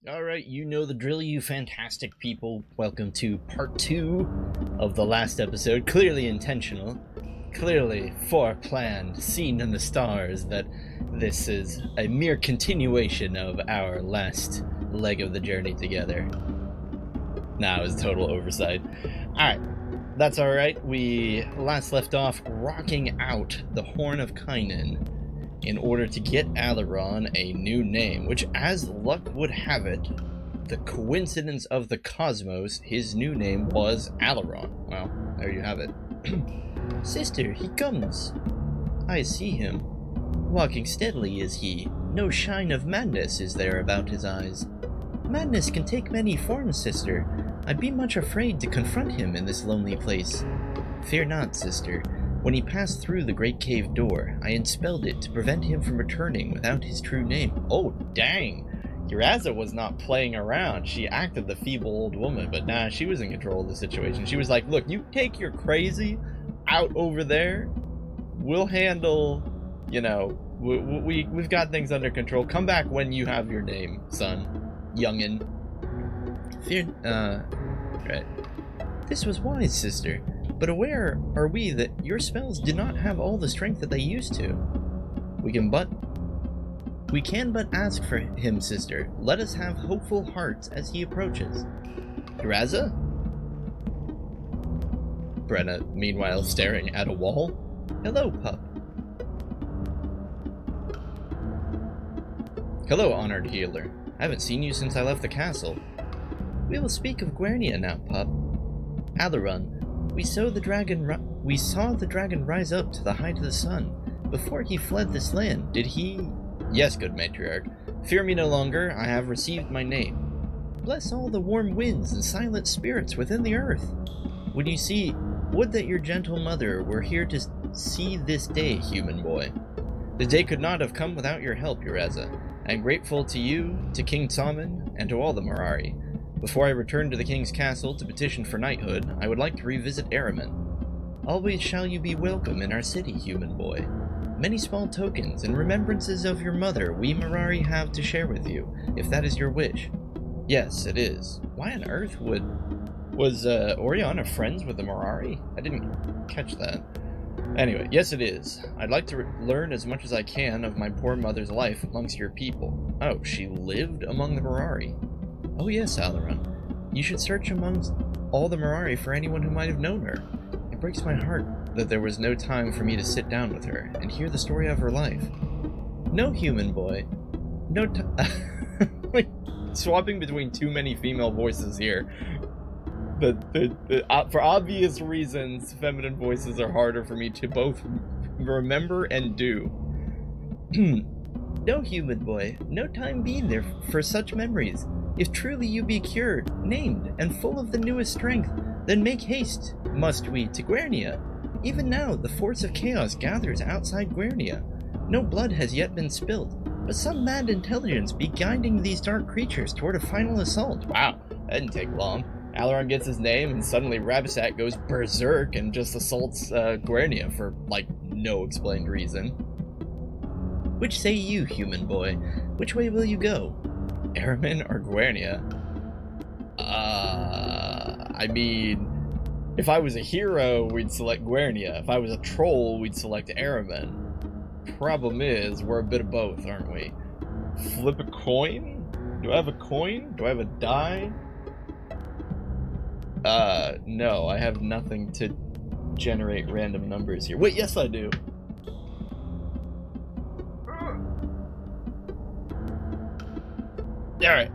Alright, you know the drill, you fantastic people. Welcome to part 2 of the last episode. Clearly intentional, clearly foreplanned, seen in the stars that this is a mere continuation of our last leg of the journey together. Nah, it was a total oversight. Alright, that's alright. We last left off rocking out the Horn of Kynan in order to get Alaron a new name, which, as luck would have it, the coincidence of the cosmos, his new name was Alaron. Well, there you have it. Sister, he comes. I see him. Walking steadily is he. No shine of madness is there about his eyes. Madness can take many forms, sister. I'd be much afraid to confront him in this lonely place. Fear not, sister. When he passed through the great cave door, I expelled it to prevent him from returning without his true name. Oh, dang! Uraza was not playing around. She acted the feeble old woman, but nah, she was in control of the situation. She was like, look, you take your crazy out over there. We'll handle, you know, we've got things under control. Come back when you have your name, son. Youngin'. Right. This was wise, sister. But aware are we that your spells do not have all the strength that they used to. We can but ask for him, sister. Let us have hopeful hearts as he approaches. Uraza? Brenna, meanwhile, staring at a wall. Hello, pup. Hello, honored healer. I haven't seen you since I left the castle. We will speak of Gwernia now, pup. Alaron. We saw the dragon rise up to the height of the sun. Before he fled this land, did he... Yes, good matriarch. Fear me no longer, I have received my name. Bless all the warm winds and silent spirits within the earth. Would that your gentle mother were here to see this day, human boy. The day could not have come without your help, Uraza. I am grateful to you, to King Tommen, and to all the Mirari. Before I return to the king's castle to petition for knighthood, I would like to revisit Araman. Always shall you be welcome in our city, human boy. Many small tokens and remembrances of your mother we Mirari have to share with you, if that is your wish. Yes, it is. Why on earth was Oriana friends with the Mirari? I didn't catch that. Anyway, yes it is. I'd like to learn as much as I can of my poor mother's life amongst your people. Oh, she lived among the Mirari. Oh yes, Alaron. You should search amongst all the Mirari for anyone who might have known her. It breaks my heart that there was no time for me to sit down with her and hear the story of her life. No, human boy. No like, swapping between too many female voices here. For obvious reasons, feminine voices are harder for me to both remember and do. No, human boy. No time being there for such memories. If truly you be cured, named, and full of the newest strength, then make haste, must we, to Gwernia. Even now, the force of chaos gathers outside Gwernia. No blood has yet been spilled, but some mad intelligence be guiding these dark creatures toward a final assault. Wow, that didn't take long. Alaron gets his name, and suddenly Rabisat goes berserk and just assaults Gwernia for, like, no explained reason. Which say you, human boy? Which way will you go? Araman or Gwernia? I mean, if I was a hero, we'd select Gwernia. If I was a troll, we'd select Araman. Problem is, we're a bit of both, aren't we? Flip a coin? Do I have a coin? Do I have a die? No, I have nothing to generate random numbers here. Wait, yes I do. Alright,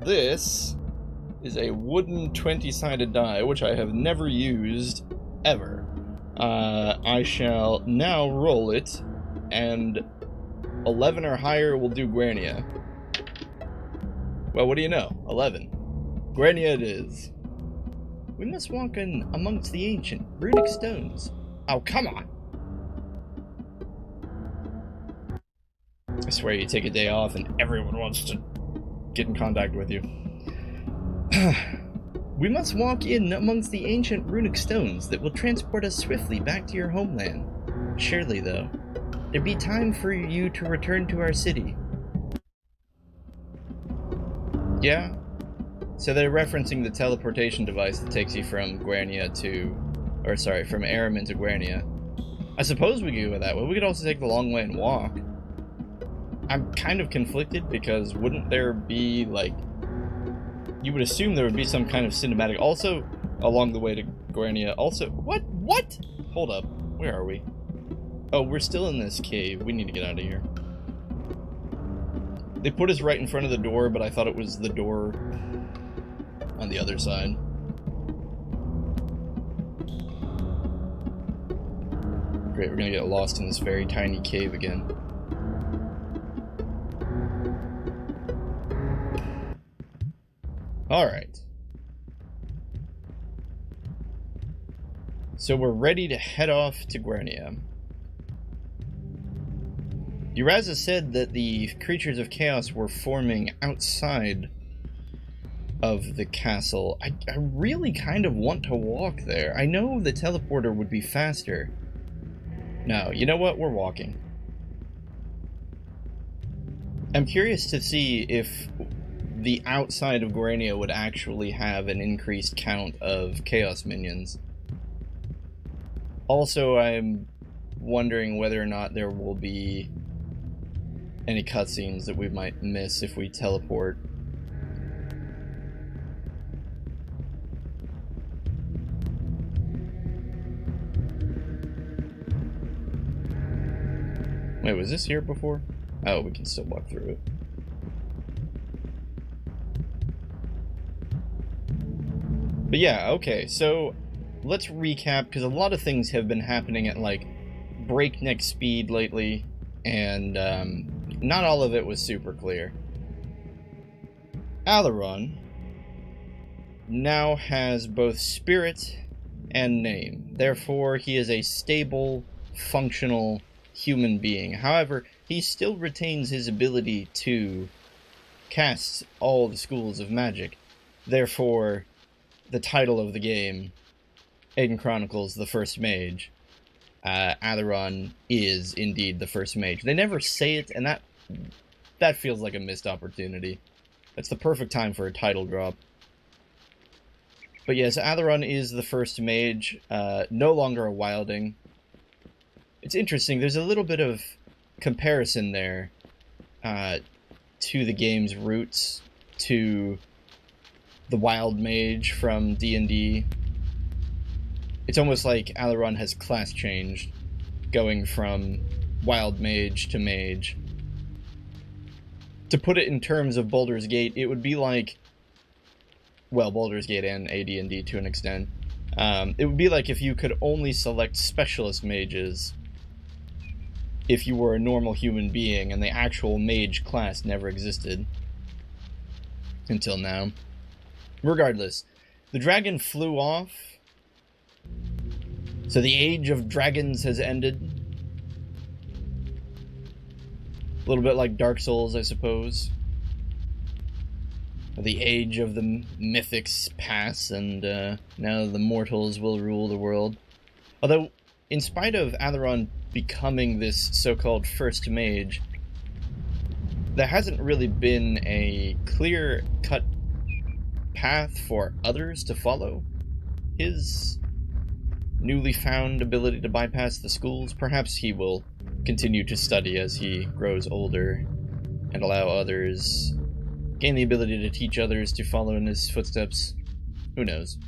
this is a wooden 20-sided die, which I have never used, ever. I shall now roll it, and 11 or higher will do Gwernia. Well, what do you know? 11. Gwernia it is. We must walk in amongst the ancient runic stones. Oh, come on! I swear you take a day off and everyone wants to get in contact with you. We must walk in amongst the ancient runic stones that will transport us swiftly back to your homeland. Surely, though, there be time for you to return to our city. Yeah. So they're referencing the teleportation device that takes you from Guernia to... Or sorry, from Airman to Guernia. I suppose we could go that way. We could also take the long way and walk. I'm kind of conflicted because wouldn't there be, like... You would assume there would be some kind of cinematic... Also, along the way to Guernia. Also... What? What? Hold up. Where are we? Oh, we're still in this cave. We need to get out of here. They put us right in front of the door, but I thought it was the door on the other side. Great, we're gonna get lost in this very tiny cave again. Alright. So we're ready to head off to Guernia. Uraza said that the creatures of chaos were forming outside of the castle. I really kind of want to walk there. I know the teleporter would be faster. No, you know what? We're walking. I'm curious to see if the outside of Guernia would actually have an increased count of chaos minions. Also, I'm wondering whether or not there will be any cutscenes that we might miss if we teleport. Wait, was this here before? Oh, we can still walk through it. But yeah, okay, so let's recap, because a lot of things have been happening at, like, breakneck speed lately, and not all of it was super clear. Alaron now has both spirit and name. Therefore, he is a stable, functional human being. However, he still retains his ability to cast all the schools of magic. Therefore, the title of the game, Aidyn Chronicles, the First Mage, Alaron is indeed the First Mage. They never say it, and that feels like a missed opportunity. That's the perfect time for a title drop. But yes, Alaron is the First Mage, no longer a wilding. It's interesting, there's a little bit of comparison there to the game's roots, to the Wild Mage from D&D. It's almost like Alaron has class changed, going from Wild Mage to Mage. To put it in terms of Baldur's Gate, it would be like... Well, Baldur's Gate and AD&D to an extent. It would be like if you could only select Specialist Mages if you were a normal human being, and the actual mage class never existed. Until now. Regardless, the dragon flew off, so the age of dragons has ended. A little bit like Dark Souls, I suppose. The age of the mythics pass, and now the mortals will rule the world. Although, in spite of Alaron becoming this so-called First Mage, there hasn't really been a clear-cut path for others to follow his newly found ability to bypass the schools. Perhaps he will continue to study as he grows older and allow others, gain the ability to teach others to follow in his footsteps. Who knows?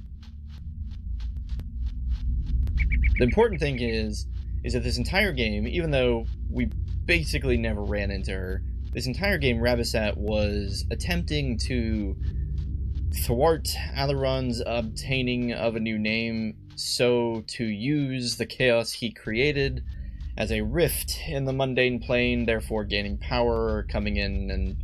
The important thing is that this entire game, even though we basically never ran into her, this entire game Rabasat was attempting to thwart Alaron's obtaining of a new name, so to use the chaos he created as a rift in the mundane plane, therefore gaining power, coming in and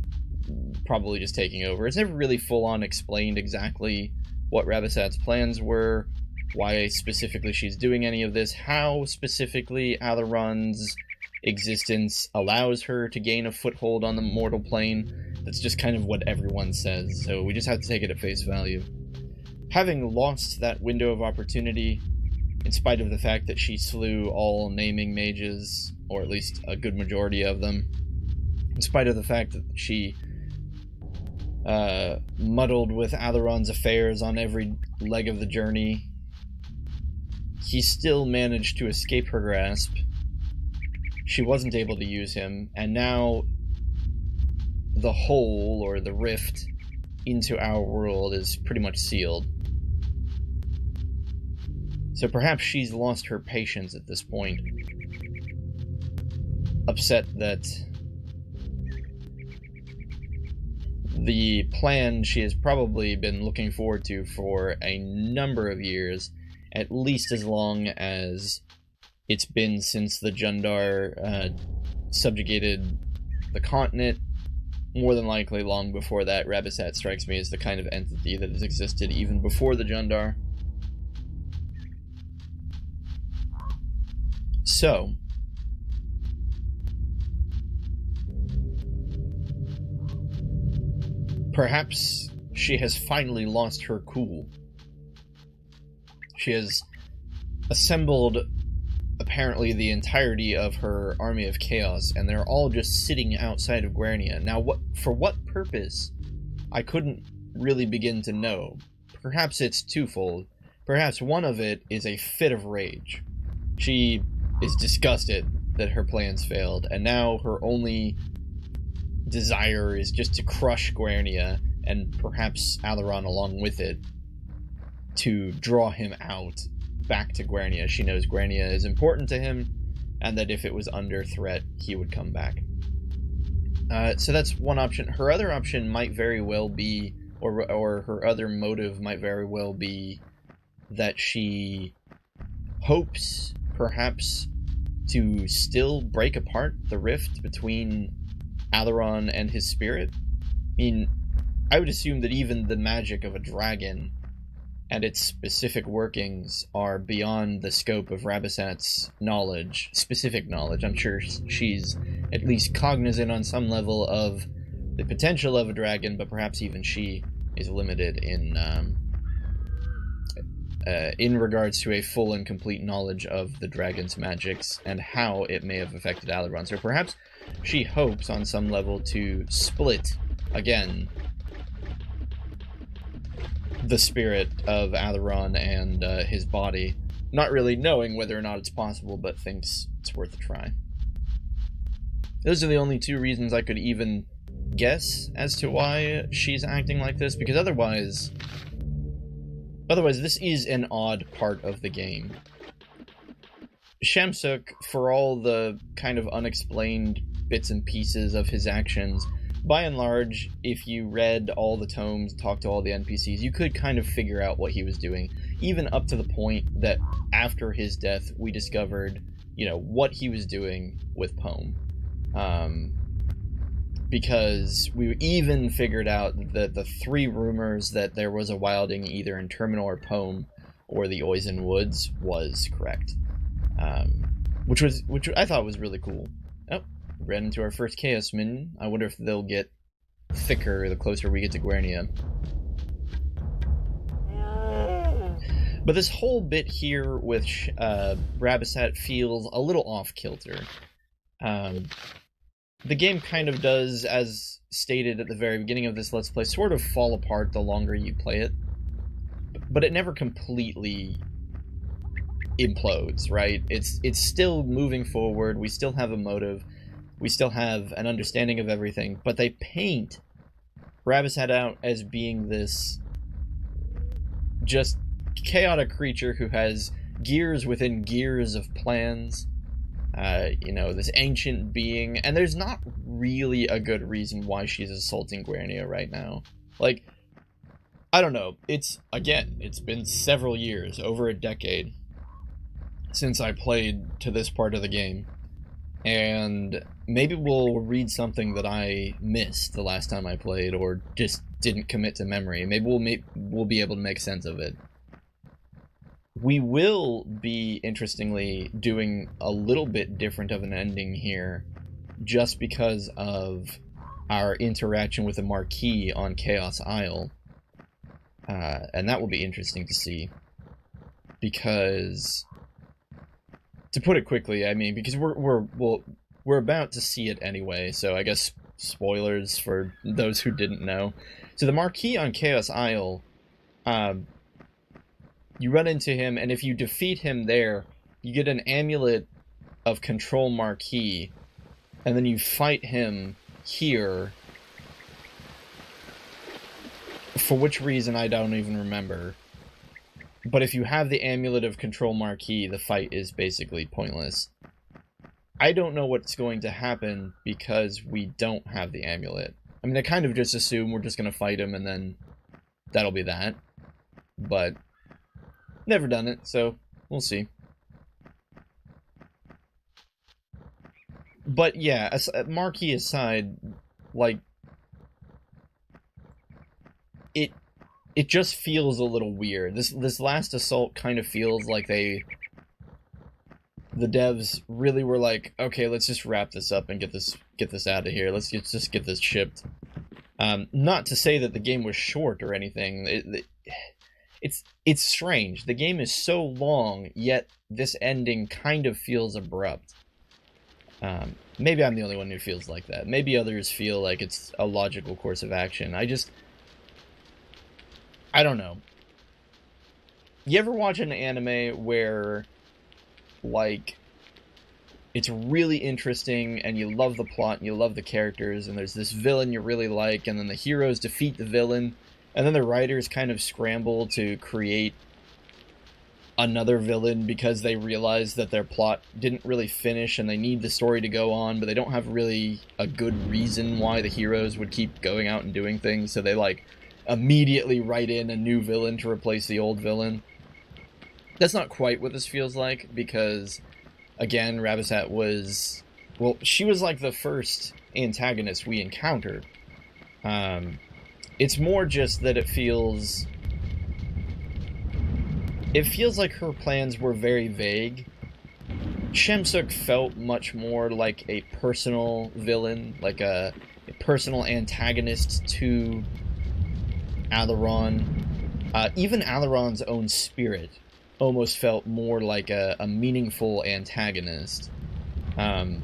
probably just taking over. It's never really full-on explained exactly what Rabasat's plans were, why specifically she's doing any of this, how specifically Alaron's existence allows her to gain a foothold on the mortal plane. That's just kind of what everyone says, so we just have to take it at face value. Having lost that window of opportunity, in spite of the fact that she slew all naming mages, or at least a good majority of them, in spite of the fact that she muddled with Alaron's affairs on every leg of the journey, he still managed to escape her grasp. She wasn't able to use him, and now the hole, or the rift, into our world is pretty much sealed. So perhaps she's lost her patience at this point. Upset that the plan she has probably been looking forward to for a number of years, at least as long as it's been since the Jundar subjugated the continent. More than likely long before that. Rabasat strikes me as the kind of entity that has existed even before the Jundar. So, perhaps she has finally lost her cool. She has assembled apparently the entirety of her army of chaos, and they're all just sitting outside of Guernia. Now, for what purpose? I couldn't really begin to know. Perhaps it's twofold. Perhaps one of it is a fit of rage. She is disgusted that her plans failed, and now her only desire is just to crush Guernia, and perhaps Alaron along with it, to draw him out back to Guernia. She knows Guernia is important to him, and that if it was under threat, he would come back. So that's one option. Her other option might very well be, or her other motive might very well be, that she hopes, perhaps, to still break apart the rift between Alaron and his spirit. I mean, I would assume that even the magic of a dragon and its specific workings are beyond the scope of Rabasat's knowledge, specific knowledge. I'm sure she's at least cognizant on some level of the potential of a dragon, but perhaps even she is limited in regards to a full and complete knowledge of the dragon's magics and how it may have affected Alaron. So perhaps she hopes on some level to split, again, the spirit of Alaron and his body, not really knowing whether or not it's possible, but thinks it's worth a try. Those are the only two reasons I could even guess as to why she's acting like this, because otherwise this is an odd part of the game. Shamsuk, for all the kind of unexplained bits and pieces of his actions, by and large, if you read all the tomes, talked to all the NPCs, you could kind of figure out what he was doing, even up to the point that after his death, we discovered, what he was doing with Poem. Because we even figured out that the three rumors that there was a wilding either in Terminal or Poem or the Oizen Woods was correct. Which I thought was really cool. Oh, ran into our first Chaos Minion. I wonder if they'll get thicker the closer we get to Guernia. But this whole bit here with Rabasat feels a little off-kilter. The game kind of does, as stated at the very beginning of this Let's Play, sort of fall apart the longer you play it. But it never completely implodes, right? It's still moving forward, we still have a motive, we still have an understanding of everything, but they paint Rabasat out as being this just chaotic creature who has gears within gears of plans. This ancient being, and there's not really a good reason why she's assaulting Guernia right now. Like, I don't know, it's been several years, over a decade, since I played to this part of the game, and maybe we'll read something that I missed the last time I played, or just didn't commit to memory. Maybe we'll be able to make sense of it. We will be, interestingly, doing a little bit different of an ending here, just because of our interaction with the Marquee on Chaos Isle. And that will be interesting to see. Because, to put it quickly, I mean, because we're about to see it anyway, so I guess spoilers for those who didn't know. So the Marquee on Chaos Isle, you run into him, and if you defeat him there, you get an amulet of Control Marquee, and then you fight him here, for which reason I don't even remember. But if you have the amulet of Control Marquee, the fight is basically pointless. I don't know what's going to happen because we don't have the amulet. I mean, I kind of just assume we're just going to fight him and then that'll be that. But never done it, so we'll see. But yeah, Marquee aside, like, it just feels a little weird. This last assault kind of feels like the devs really were like, okay, let's just wrap this up and get this out of here. Let's just get this shipped. Not to say that the game was short or anything. It's strange. The game is so long, yet this ending kind of feels abrupt. Maybe I'm the only one who feels like that. Maybe others feel like it's a logical course of action. I don't know. You ever watch an anime where, like, it's really interesting and you love the plot and you love the characters and there's this villain you really like and then the heroes defeat the villain and then the writers kind of scramble to create another villain because they realize that their plot didn't really finish and they need the story to go on, but they don't have really a good reason why the heroes would keep going out and doing things, so they, like, immediately write in a new villain to replace the old villain. That's not quite what this feels like, because, again, Rabisat was... well, she was, like, the first antagonist we encountered. It's more just that it feels like her plans were very vague. Shemsuk felt much more like a personal villain, like a personal antagonist to Alaron. Even Alaron's own spirit almost felt more like a meaningful antagonist. And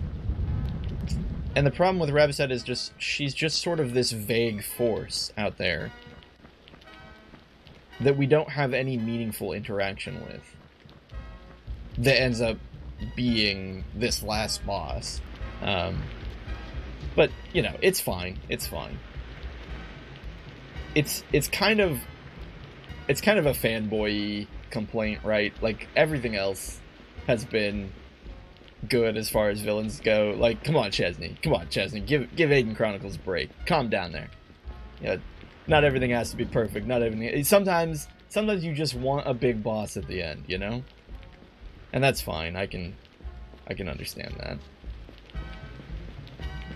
the problem with Rabisat is she's just sort of this vague force out there that we don't have any meaningful interaction with, that ends up being this last boss. But, you know, it's fine. It's fine. It's kind of a fanboy complaint, right? Like, everything else has been good as far as villains go. Like, come on, Chezni. Give Aidyn Chronicles a break. Calm down there. Yeah. Not everything has to be perfect. Not everything. Sometimes you just want a big boss at the end, you know? And that's fine. I can understand that.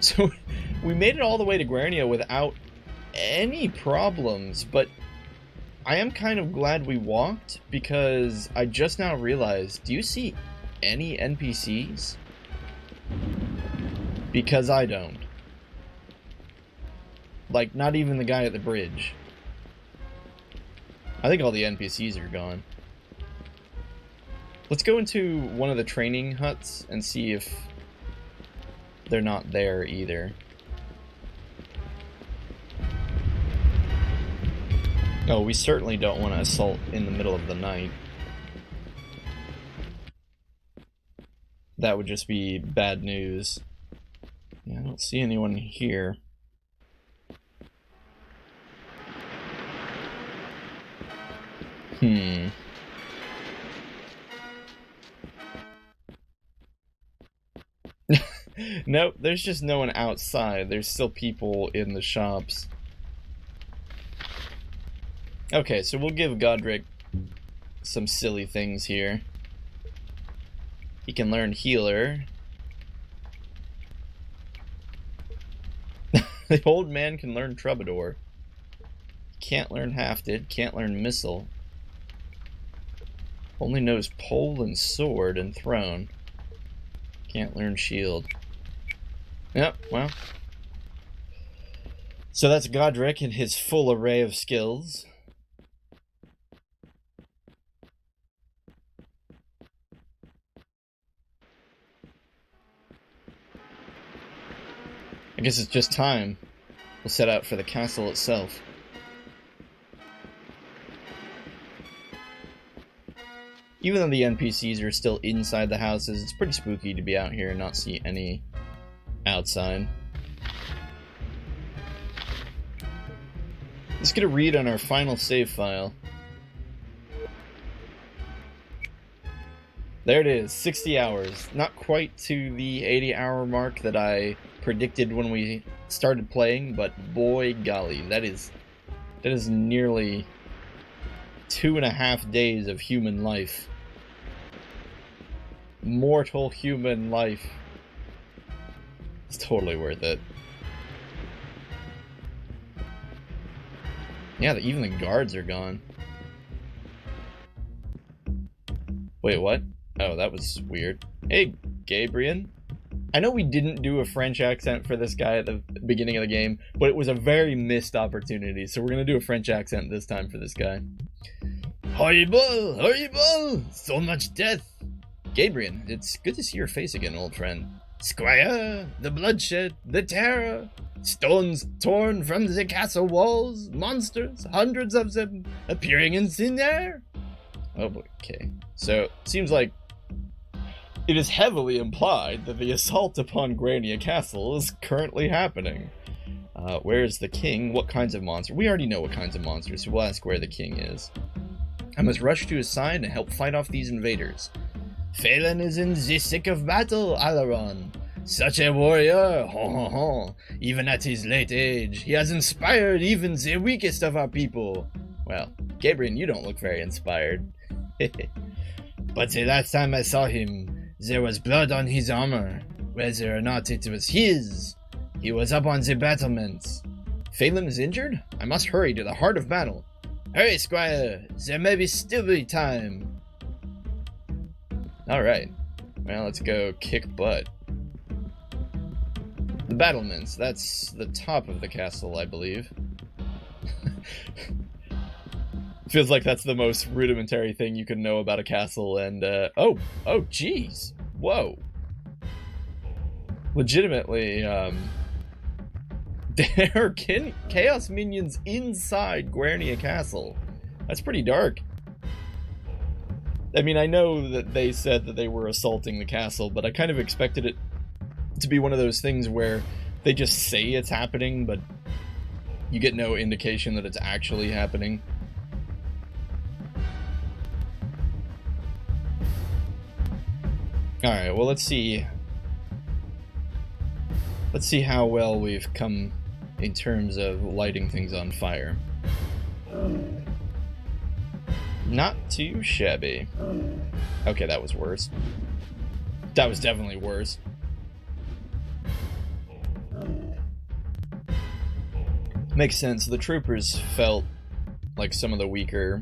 So, we made it all the way to Guernia without any problems, but I am kind of glad we walked, because I just now realized, do you see any NPCs? Because I don't. Like, not even the guy at the bridge. I think all the NPCs are gone. Let's go into one of the training huts and see if they're not there either. Oh, we certainly don't want to assault in the middle of the night. That would just be bad news. Yeah, I don't see anyone here. Nope, there's just no one outside. There's still people in the shops. Okay, so we'll give Godric some silly things here. He can learn Healer. The old man can learn Troubadour. Can't learn Hafted, can't learn Missile. Only knows Pole and Sword and Throne. Can't learn Shield. Yep, well. So that's Godric and his full array of skills. I guess it's just time. We'll set out for the castle itself. Even though the NPCs are still inside the houses, it's pretty spooky to be out here and not see any outside. Let's get a read on our final save file. There it is, 60 hours. Not quite to the 80-hour mark that I predicted when we started playing, but boy golly, that is nearly 2.5 days of human life. Mortal human life. It's totally worth it. Yeah, even the guards are gone. Wait, what? Oh, that was weird. Hey, Gabriel. I know we didn't do a French accent for this guy at the beginning of the game, but it was a very missed opportunity, so we're gonna do a French accent this time for this guy. Horrible! Horrible! So much death! Gabriel, it's good to see your face again, old friend. Squire, the bloodshed, the terror, stones torn from the castle walls, monsters, hundreds of them, appearing in thin air. Oh, okay. So, it seems like it is heavily implied that the assault upon Grania Castle is currently happening. Where is the king? What kinds of monsters? We already know what kinds of monsters, so we'll ask where the king is. I must rush to his side and help fight off these invaders. Phelan is in the thick of battle, Alaron. Such a warrior, ho ho ho. Even at his late age, he has inspired even the weakest of our people. Well, Gabriel, you don't look very inspired. But the last time I saw him, there was blood on his armor. Whether or not it was his, he was up on the battlements. Phelan is injured? I must hurry to the heart of battle. Hurry, Squire! There may still be time. Alright. Well, let's go kick butt. The battlements, that's the top of the castle, I believe. Feels like that's the most rudimentary thing you can know about a castle, and, oh, jeez. Whoa. Legitimately, there are chaos minions inside Grania Castle. That's pretty dark. I mean, I know that they said that they were assaulting the castle, but I kind of expected it to be one of those things where they just say it's happening, but you get no indication that it's actually happening. Alright, well, let's see. Let's see how well we've come in terms of lighting things on fire. Not too shabby. Okay, that was worse. That was definitely worse. Makes sense. The troopers felt like some of the weaker,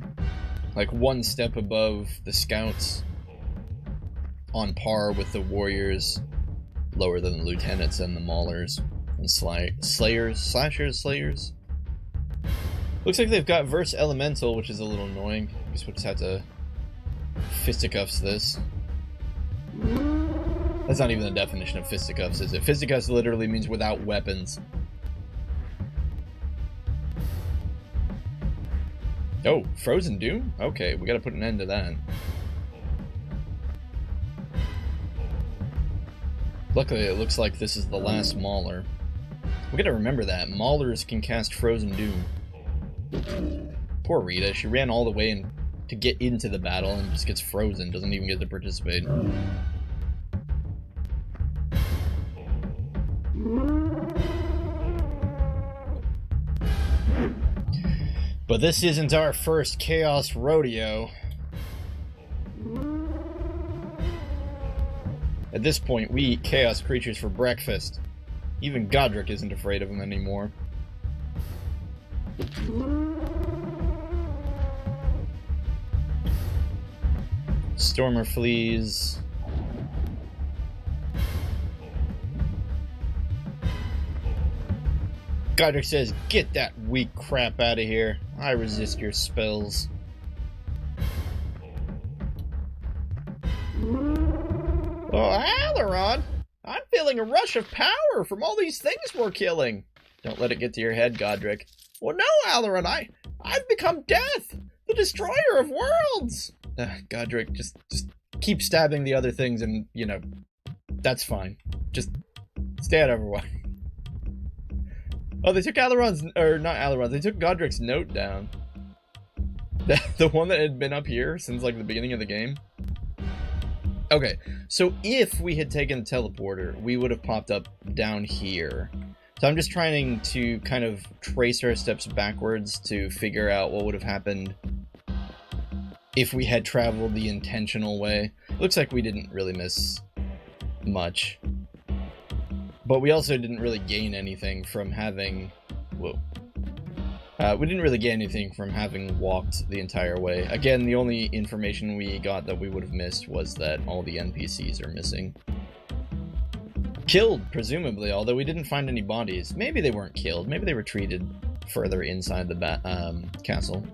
like one step above the scouts, on par with the warriors, lower than the lieutenants and the maulers and slashers. Looks like they've got verse elemental, which is a little annoying. I guess we'll just have to fisticuffs this. That's not even the definition of fisticuffs, is it? Fisticuffs literally means without weapons. Oh, Frozen Doom? Okay, we gotta put an end to that. Luckily, it looks like this is the last Mauler. We gotta remember that. Maulers can cast Frozen Doom. Poor Rita, she ran all the way in to get into the battle and just gets frozen, doesn't even get to participate. But this isn't our first Chaos Rodeo. At this point, we eat Chaos creatures for breakfast. Even Godric isn't afraid of them anymore. Stormer flees. Godric says, "Get that weak crap out of here. I resist your spells." Oh, Alaron! I'm feeling a rush of power from all these things we're killing. Don't let it get to your head, Godric. Well, no, Alaron, I've become death, the destroyer of worlds. Godric, just keep stabbing the other things and, you know, that's fine. Just stay out of our way. Oh, they took Alaron's, or not Alaron, they took Godric's note down. The one that had been up here since, like, the beginning of the game. Okay, so if we had taken the teleporter, we would have popped up down here. So I'm just trying to kind of trace our steps backwards to figure out what would have happened if we had traveled the intentional way. It looks like we didn't really miss much. But we also didn't really gain anything from having... Whoa. We didn't really gain anything from having walked the entire way. Again, the only information we got that we would have missed was that all the NPCs are missing. Killed, presumably, although we didn't find any bodies. Maybe they weren't killed. Maybe they retreated further inside the castle.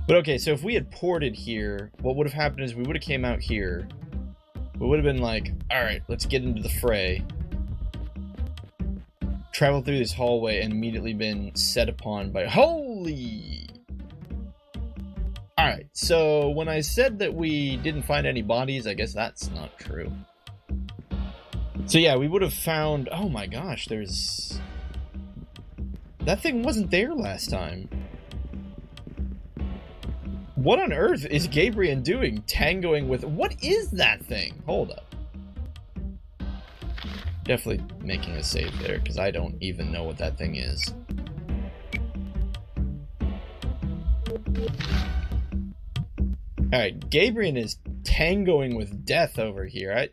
But okay, so if we had ported here, what would have happened is we would have came out here. We would have been like, alright, let's get into the fray. Traveled through this hallway and immediately been set upon by... Holy! Alright, so when I said that we didn't find any bodies, I guess that's not true. So yeah, we would have found... Oh my gosh, there's... That thing wasn't there last time. What on earth is Gabriel doing? Tangoing with... What is that thing? Hold up. Definitely making a save there, because I don't even know what that thing is. Alright, Gabriel is tangoing with death over here.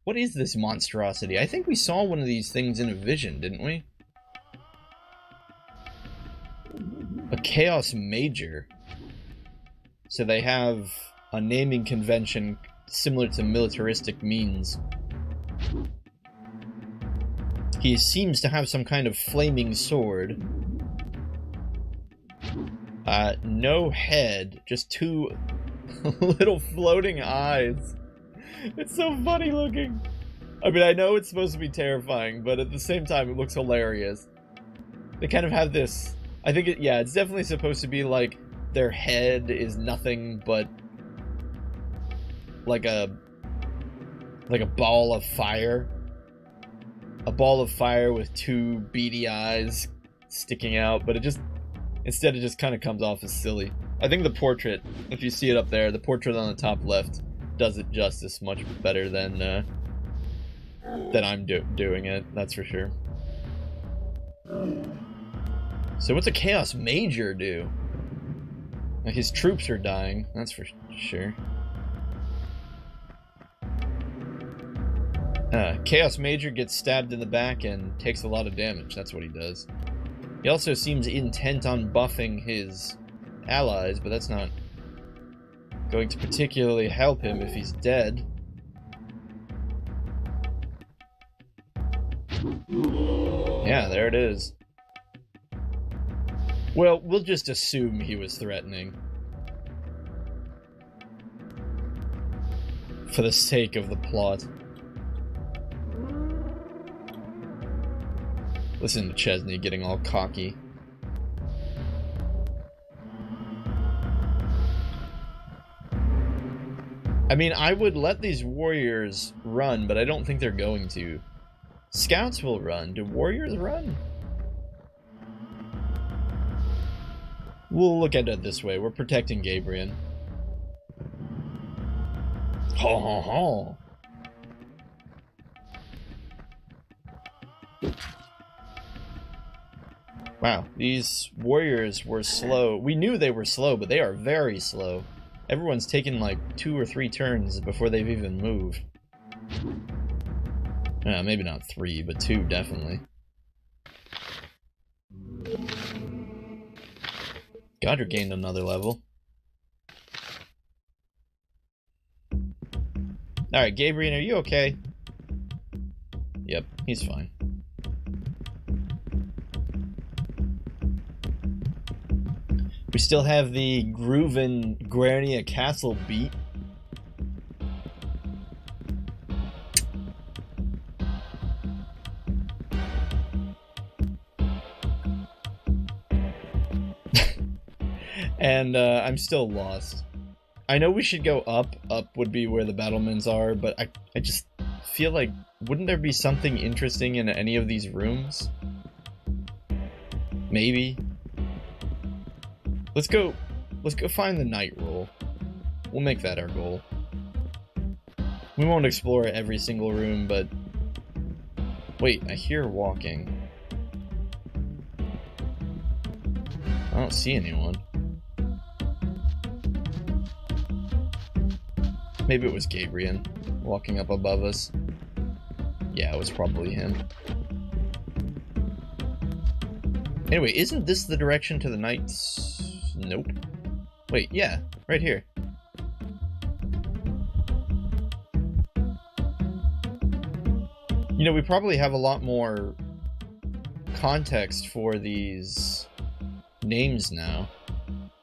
What is this monstrosity? I think we saw one of these things in a vision, didn't we? A Chaos Major. So they have a naming convention similar to militaristic means. He seems to have some kind of flaming sword. No head, just two little floating eyes. It's so funny looking. I mean, I know it's supposed to be terrifying, but at the same time, it looks hilarious. They kind of have this... I think, yeah, it's definitely supposed to be like their head is nothing but like a ball of fire. A ball of fire with two beady eyes sticking out, but instead it just kind of comes off as silly. I think the portrait, if you see it up there, the portrait on the top left does it justice much better than I'm doing it, that's for sure. So what's a Chaos Major do? Like, his troops are dying, that's for sure. Chaos Major gets stabbed in the back and takes a lot of damage. That's what he does. He also seems intent on buffing his allies, but that's not going to particularly help him if he's dead. Yeah, there it is. Well, we'll just assume he was threatening. For the sake of the plot. Listen to Chezni getting all cocky. I mean, I would let these warriors run, but I don't think they're going to. Scouts will run. Do warriors run? We'll look at it this way. We're protecting Gabriel. Ho ho ho! Wow, these warriors were slow. We knew they were slow, but they are very slow. Everyone's taken like 2 or 3 turns before they've even moved. Maybe not 3, but 2 definitely. Godric gained another level. Alright, Gabriel, are you okay? Yep, he's fine. We still have the Grooven Guernia Castle beat. And I'm still lost. I know we should go up. Up would be where the battlements are, but I just feel like, wouldn't there be something interesting in any of these rooms? Maybe. Let's go find the night roll. We'll make that our goal. We won't explore every single room, but... Wait, I hear walking. I don't see anyone. Maybe it was Gabriel walking up above us. Yeah, it was probably him. Anyway, isn't this the direction to the knights? Nope. Wait, yeah, right here. You know, we probably have a lot more context for these names now.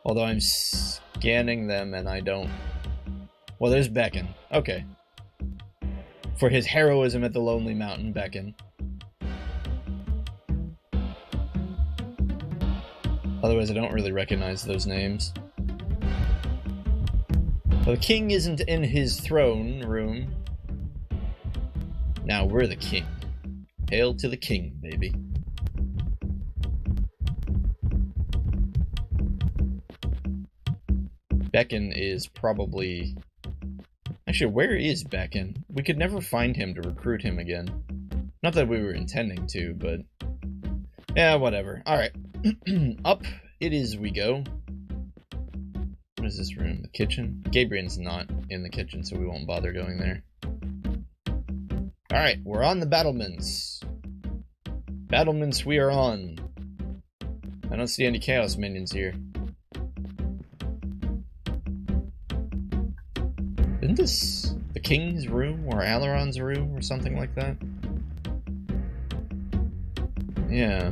Although I'm scanning them and I don't... Well, there's Beckon. Okay. For his heroism at the Lonely Mountain, Beckon. Otherwise, I don't really recognize those names. Well, the king isn't in his throne room. Now we're the king. Hail to the king, baby. Beckon is probably... Actually, where is Beckon? We could never find him to recruit him again. Not that we were intending to, but... Yeah, whatever. Alright. Up it is we go. What is this room? The kitchen? Gabriel's not in the kitchen, so we won't bother going there. Alright, we're on the battlements. Battlements we are on. I don't see any chaos minions here. Isn't this the king's room or Alaron's room or something like that? Yeah.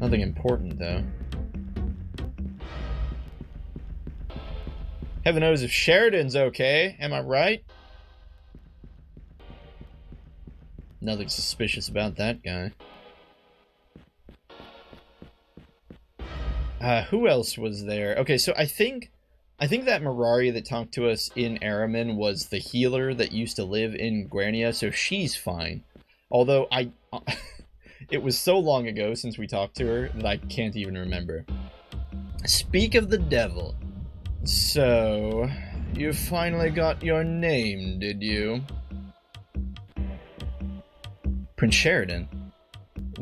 Nothing important though. Heaven knows if Sheridan's okay, am I right? Nothing suspicious about that guy. Who else was there? Okay, so I think that Mirari that talked to us in Araman was the healer that used to live in Guernia, so she's fine. Although it was so long ago since we talked to her that I can't even remember. Speak of the devil. So, you finally got your name, did you? Prince Sheridan.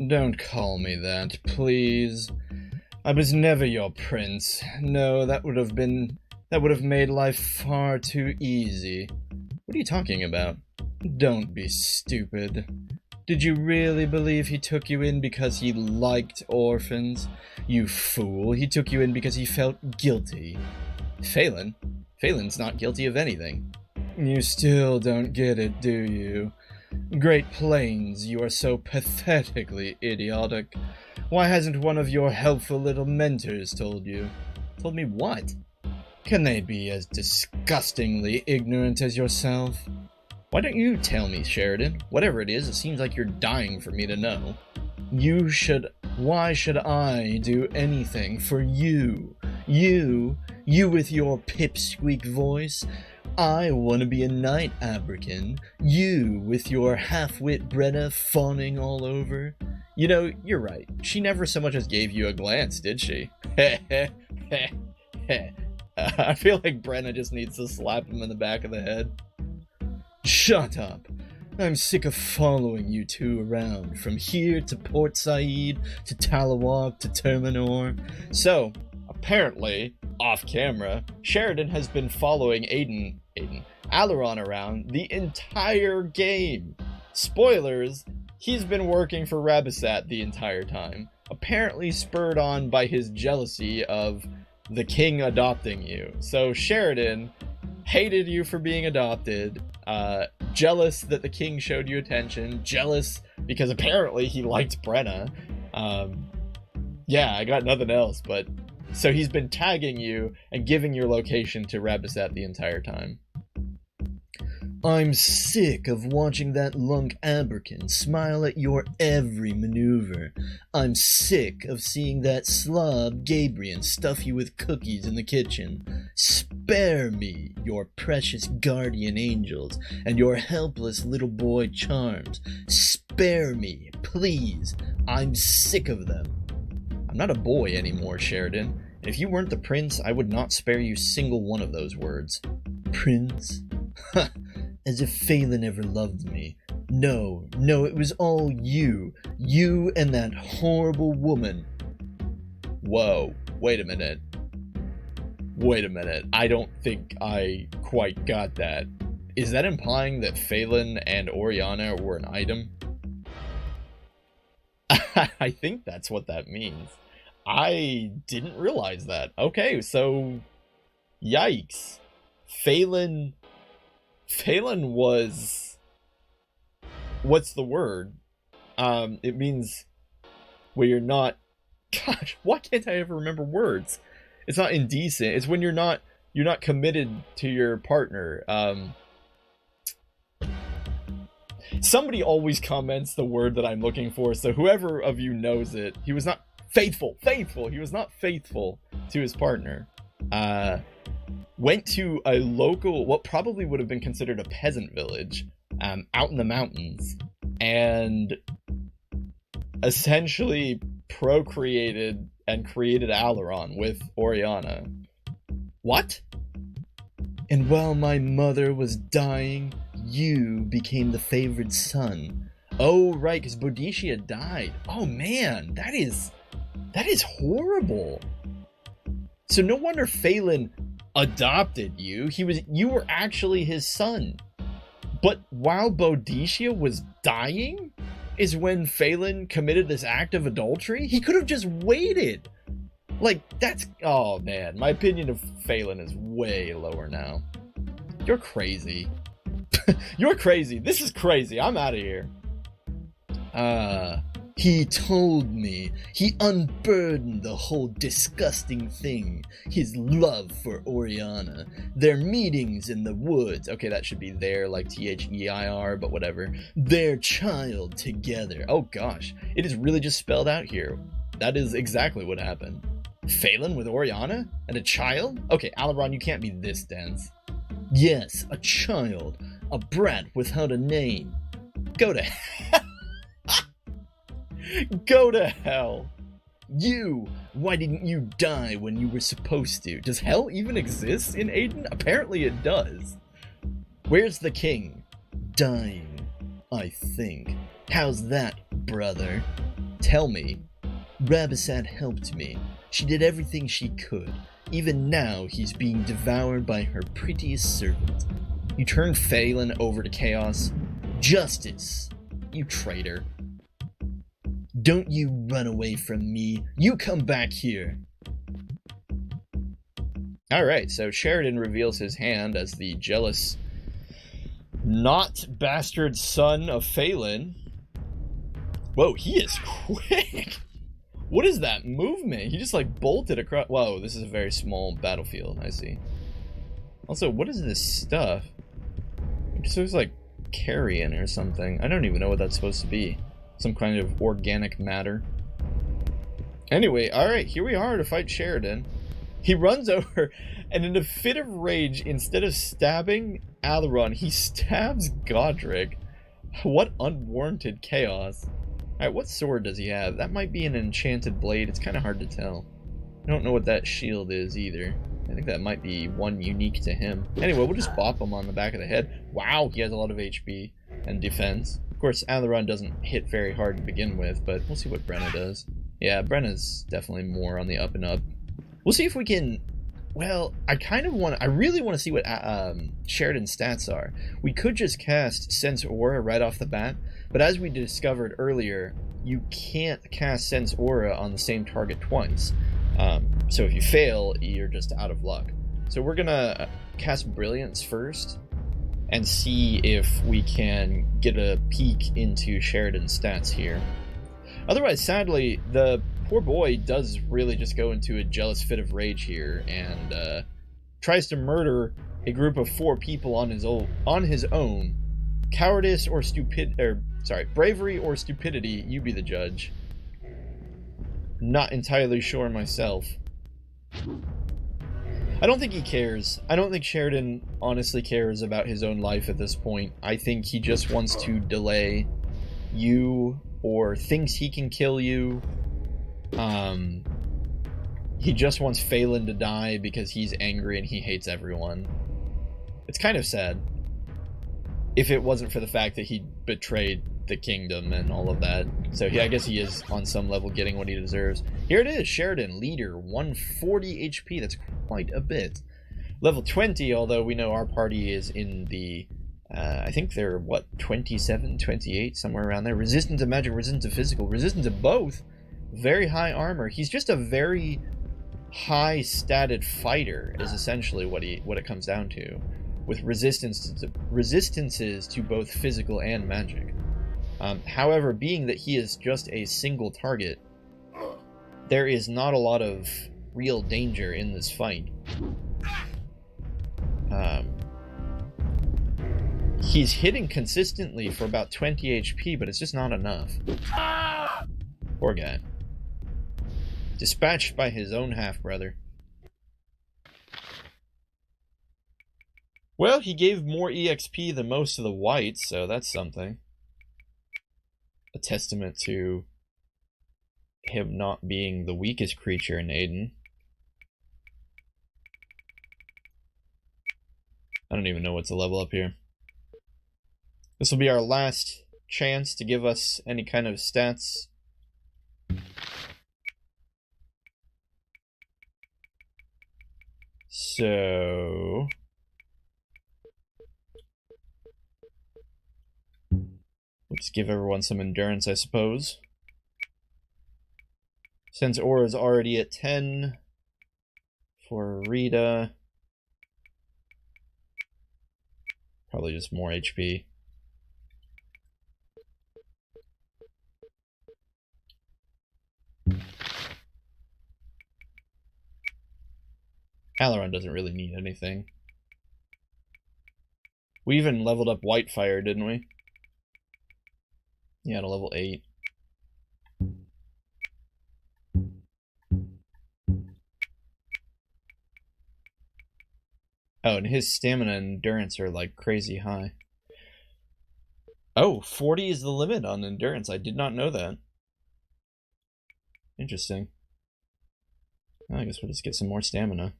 Don't call me that, please. I was never your prince. No, that would have made life far too easy. What are you talking about? Don't be stupid. Did you really believe he took you in because he liked orphans? You fool, he took you in because he felt guilty. Phelan? Phelan's not guilty of anything. You still don't get it, do you? Great Plains, you are so pathetically idiotic. Why hasn't one of your helpful little mentors told you? Told me what? Can they be as disgustingly ignorant as yourself? Why don't you tell me, Sheridan? Whatever it is, it seems like you're dying for me to know. Why should I do anything for you? You with your pipsqueak voice? I want to be a knight, Abrakan. You with your half-wit Brenna fawning all over. You know, you're right. She never so much as gave you a glance, did she? I feel like Brenna just needs to slap him in the back of the head. Shut up. I'm sick of following you two around, from here to Port Said, to Talawak, to Terminor. So, apparently, off camera, Sheridan has been following Alaron around the entire game. Spoilers, he's been working for Rabasat the entire time. Apparently spurred on by his jealousy of the king adopting you. So Sheridan hated you for being adopted, jealous that the king showed you attention, jealous because apparently he liked Brenna. Yeah, I got nothing else, but... So he's been tagging you and giving your location to Rabasat the entire time. I'm sick of watching that lunk Aberkin smile at your every maneuver. I'm sick of seeing that slob Gabriel stuff you with cookies in the kitchen. Spare me your precious guardian angels and your helpless little boy charms. Spare me, please. I'm sick of them. I'm not a boy anymore, Sheridan. If you weren't the prince, I would not spare you single one of those words. Prince? Ha! As if Phelan ever loved me. No, it was all you. You and that horrible woman. Whoa, wait a minute. I don't think I quite got that. Is that implying that Phelan and Oriana were an item? I think that's what that means. I didn't realize that. Okay, so yikes. Phelan was, what's the word? It means, well, you're not, gosh, why can't I ever remember words? It's not indecent. It's when you're not committed to your partner. Somebody always comments the word that I'm looking for, so whoever of you knows it, he was not faithful. He was not faithful to his partner. Went to a local, what probably would have been considered a peasant village, out in the mountains, and essentially procreated and created Alaron with Oriana. What? And while my mother was dying, you became the favored son. Oh, right, because Boadicea died. Oh, man, that is horrible. So no wonder Phelan adopted you. You were actually his son. But while Boadicea was dying is when Phelan committed this act of adultery? He could have just waited. Like, that's... Oh, man. My opinion of Phelan is way lower now. You're crazy. You're crazy. This is crazy. I'm out of here. He told me. He unburdened the whole disgusting thing. His love for Oriana. Their meetings in the woods. Okay, that should be there, like Their, but whatever. Their child together. Oh gosh. It is really just spelled out here. That is exactly what happened. Phelan with Oriana? And a child? Okay, Alaron, you can't be this dense. Yes, a child. A brat without a name. Go to hell. Go to hell. You! Why didn't you die when you were supposed to? Does hell even exist in Aidyn? Apparently it does. Where's the king? Dying, I think. How's that, brother? Tell me. Rabasad helped me. She did everything she could. Even now, he's being devoured by her prettiest servant. You turned Phelan over to chaos. Justice! You traitor. Don't you run away from me. You come back here. Alright, so Sheridan reveals his hand as the jealous, not bastard son of Phelan. Whoa, he is quick! What is that movement? He just like bolted across. Whoa, this is a very small battlefield, I see. Also, what is this stuff? It just looks like carrion or something. I don't even know what that's supposed to be. Some kind of organic matter. Anyway, alright, here we are to fight Sheridan. He runs over, and in a fit of rage, instead of stabbing Alaron, he stabs Godric. What unwarranted chaos. Alright, what sword does he have? That might be an enchanted blade. It's kind of hard to tell. I don't know what that shield is either. I think that might be one unique to him. Anyway, we'll just bop him on the back of the head. Wow, he has a lot of HP and defense. Of course, Alaron doesn't hit very hard to begin with, but we'll see what Brenna does. Yeah, Brenna's definitely more on the up and up. We'll see if we can... Well, I really want to see what Sheridan's stats are. We could just cast Sense Aura right off the bat, but as we discovered earlier, you can't cast Sense Aura on the same target twice. So if you fail, you're just out of luck. So we're gonna cast Brilliance first, and see if we can get a peek into Sheridan's stats here. Otherwise, sadly, the poor boy does really just go into a jealous fit of rage here, and tries to murder a group of 4 people on his own. Cowardice or bravery or stupidity, you be the judge. Not entirely sure myself. I don't think he cares. I don't think Sheridan honestly cares about his own life at this point. I think he just wants to delay you, or thinks he can kill you. He just wants Phelan to die because he's angry and he hates everyone. It's kind of sad. If it wasn't for the fact that he betrayed the kingdom and all of that. So I guess he is, on some level, getting what he deserves. Here it is, Sheridan Leader, 140 HP. That's quite a bit. Level 20, although we know our party is in the... I think they're, what, 27, 28, somewhere around there. Resistant to magic, resistant to physical, resistant to both. Very high armor. He's just a very high-statted fighter, is essentially what it comes down to. With resistances to both physical and magic. However, being that he is just a single target, there is not a lot of real danger in this fight. He's hitting consistently for about 20 HP, but it's just not enough. Poor guy. Dispatched by his own half-brother. Well, he gave more EXP than most of the whites, so that's something. A testament to him not being the weakest creature in Aidyn. I don't even know what to level up here. This will be our last chance to give us any kind of stats. So... let's give everyone some endurance, I suppose. Since Aura's already at 10 for Rita. Probably just more HP. Alaron doesn't really need anything. We even leveled up Whitefire, didn't we? Yeah, to level 8. Oh, and his stamina and endurance are like crazy high. Oh, 40 is the limit on endurance. I did not know that. Interesting. Well, I guess we'll just get some more stamina.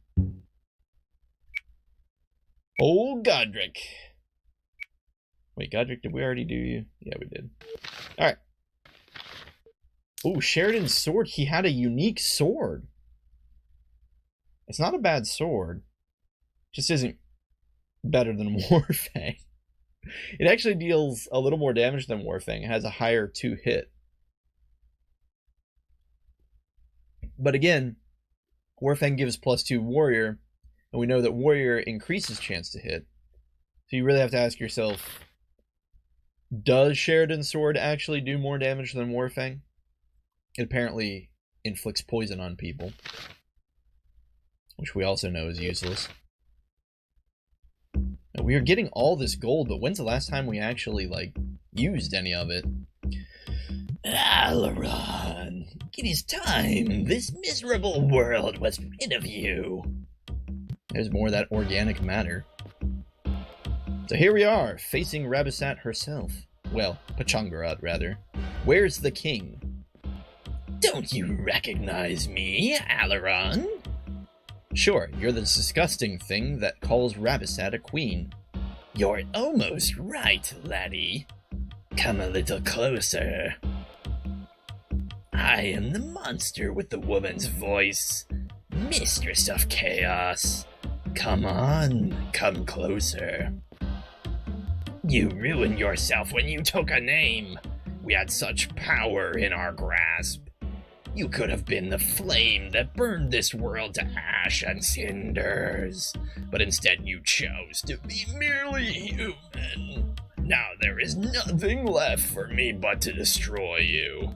Old Godric. Wait, Godric, did we already do you? Yeah, we did. Alright. Oh, Sheridan's sword. He had a unique sword. It's not a bad sword. Just isn't better than Warfang. It actually deals a little more damage than Warfang. It has a higher 2 hit. But again, Warfang gives +2 Warrior, and we know that Warrior increases chance to hit. So you really have to ask yourself, does Sheridan's sword actually do more damage than Warfang? It apparently inflicts poison on people, which we also know is useless. Now, we are getting all this gold, but when's the last time we actually, like, used any of it? Alaron, it is time this miserable world was rid of you. There's more of that organic matter. So here we are, facing Rabisat herself. Well, Pachangarat, rather. Where's the king? Don't you recognize me, Alaron? Sure, you're the disgusting thing that calls Rabisat a queen. You're almost right, laddie. Come a little closer. I am the monster with the woman's voice, mistress of chaos. Come on, come closer. You ruined yourself when you took a name. We had such power in our grasp. You could have been the flame that burned this world to ash and cinders, but instead you chose to be merely human. Now there is nothing left for me but to destroy you.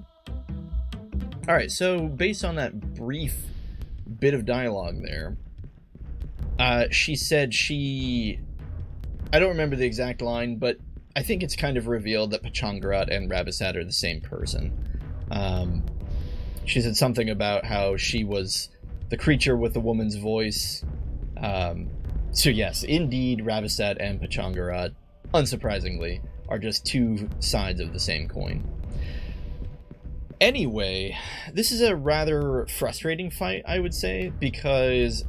Alright, so based on that brief bit of dialogue there, She said I don't remember the exact line, but I think it's kind of revealed that Pachangarat and Rabasat are the same person. She said something about how she was the creature with the woman's voice. So yes, indeed, Rabasat and Pachangarat, unsurprisingly, are just two sides of the same coin. Anyway, this is a rather frustrating fight, I would say, because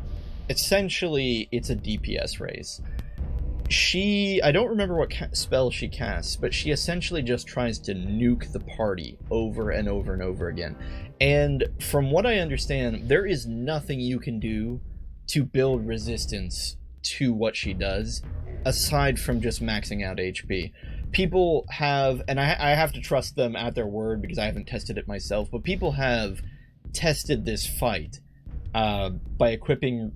essentially it's a DPS race. I don't remember what spell she casts, but she essentially just tries to nuke the party over and over and over again. And from what I understand, there is nothing you can do to build resistance to what she does, aside from just maxing out HP. People have, and I have to trust them at their word because I haven't tested it myself, but people have tested this fight by equipping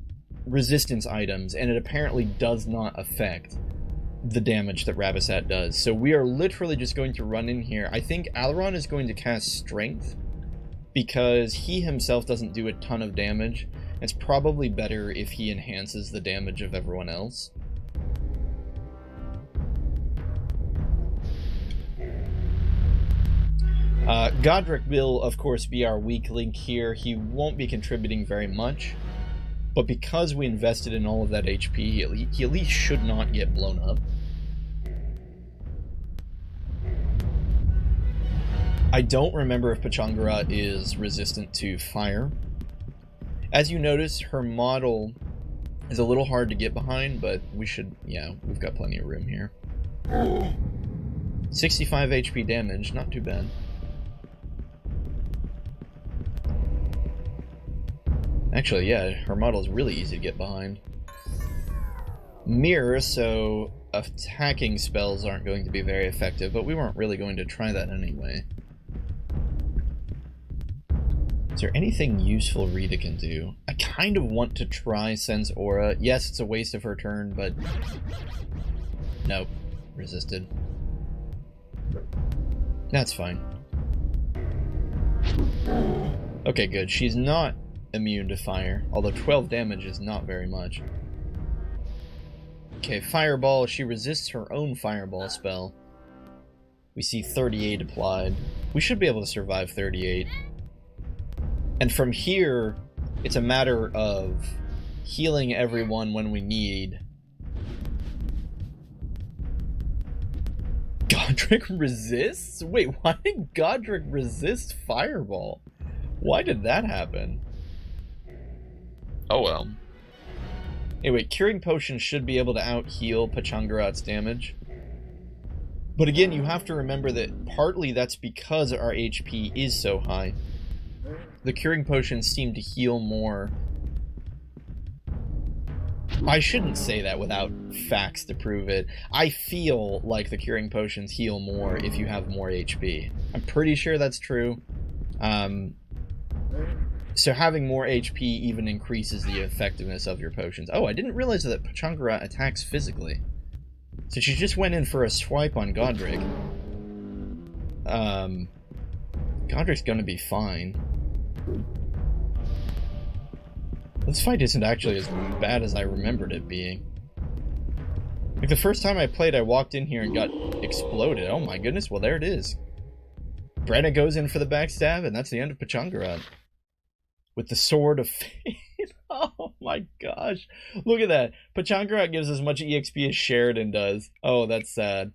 resistance items, and it apparently does not affect the damage that Rabasat does. So we are literally just going to run in here. I think Alaron is going to cast Strength because he himself doesn't do a ton of damage. It's probably better if he enhances the damage of everyone else. Godric will, of course, be our weak link here. He won't be contributing very much, but because we invested in all of that HP, he at least should not get blown up. I don't remember if Pachangarat is resistant to fire. As you notice, her model is a little hard to get behind, but we've got plenty of room here. 65 HP damage, not too bad. Actually, yeah, her model is really easy to get behind. Mirror, so attacking spells aren't going to be very effective, but we weren't really going to try that anyway. Is there anything useful Rita can do? I kind of want to try Sense Aura. Yes, it's a waste of her turn, but... Nope. Resisted. That's fine. Okay, good. She's not immune to fire, although 12 damage is not very much. Okay, Fireball. She resists her own Fireball spell. We see 38 applied. We should be able to survive 38. And from here, it's a matter of healing everyone when we need. Godric resists? Wait, why did Godric resist Fireball? Why did that happen? Oh well. Anyway, Curing Potion should be able to out-heal Pachangarat's damage. But again, you have to remember that partly that's because our HP is so high. The Curing Potions seem to heal more. I shouldn't say that without facts to prove it. I feel like the Curing Potions heal more if you have more HP. I'm pretty sure that's true. So having more HP even increases the effectiveness of your potions. Oh, I didn't realize that Pachangarat attacks physically. So she just went in for a swipe on Godric. Godric's gonna be fine. This fight isn't actually as bad as I remembered it being. Like, the first time I played, I walked in here and got exploded. Oh my goodness, well there it is. Brenna goes in for the backstab, and that's the end of Pachangarat. With the Sword of Fate. Oh my gosh. Look at that. Pachangarat gives as much EXP as Sheridan does. Oh, that's sad.